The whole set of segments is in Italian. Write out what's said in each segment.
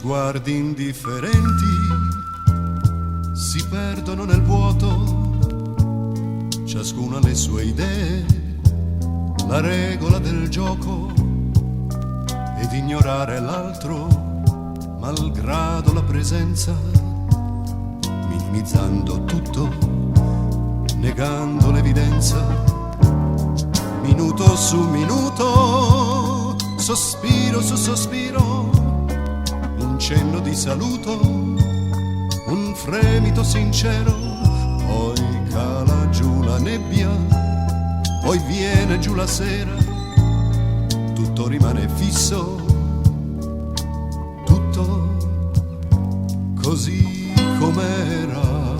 sguardi indifferenti si perdono nel vuoto, ciascuno ha le sue idee, la regola del gioco ed ignorare l'altro, malgrado la presenza, minimizzando tutto, negando l'evidenza, minuto su minuto, sospiro su sospiro, un cenno di saluto, un fremito sincero, poi cala giù la nebbia, poi viene giù la sera, tutto rimane fisso, tutto così com'era.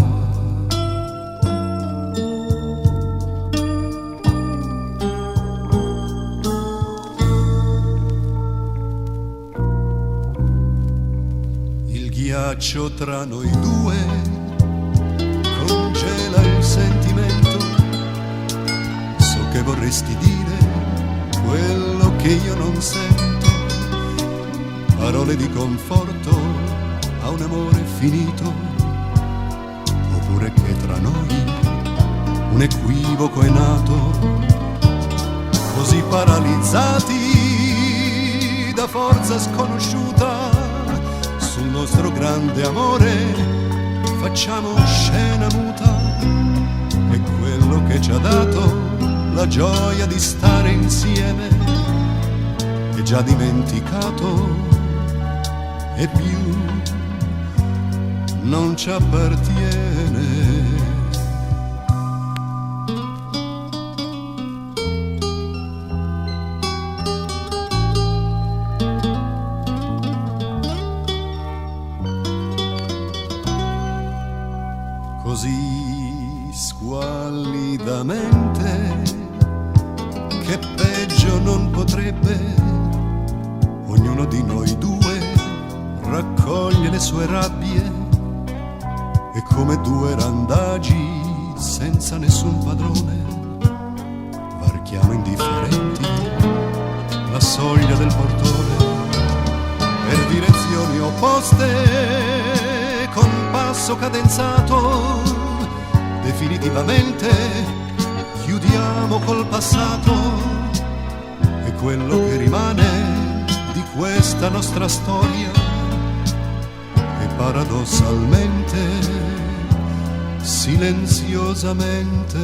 Il ghiaccio tra noi due congela il sentimento, so che vorresti dire quello che io non sento, parole di conforto a un amore finito, oppure che tra noi un equivoco è nato, così paralizzati da forza sconosciuta, sul nostro grande amore facciamo scena muta, e quello che ci ha dato la gioia di stare insieme è già dimenticato e più non ci appartiene. Così squallidamente, che peggio non potrebbe, ognuno di noi due raccoglie le sue rabbie e come due randagi senza nessun padrone varchiamo indifferenti la soglia del portone per direzioni opposte, con passo cadenzato, definitivamente chiudiamo col passato e quello che rimane di questa nostra storia, e paradossalmente, silenziosamente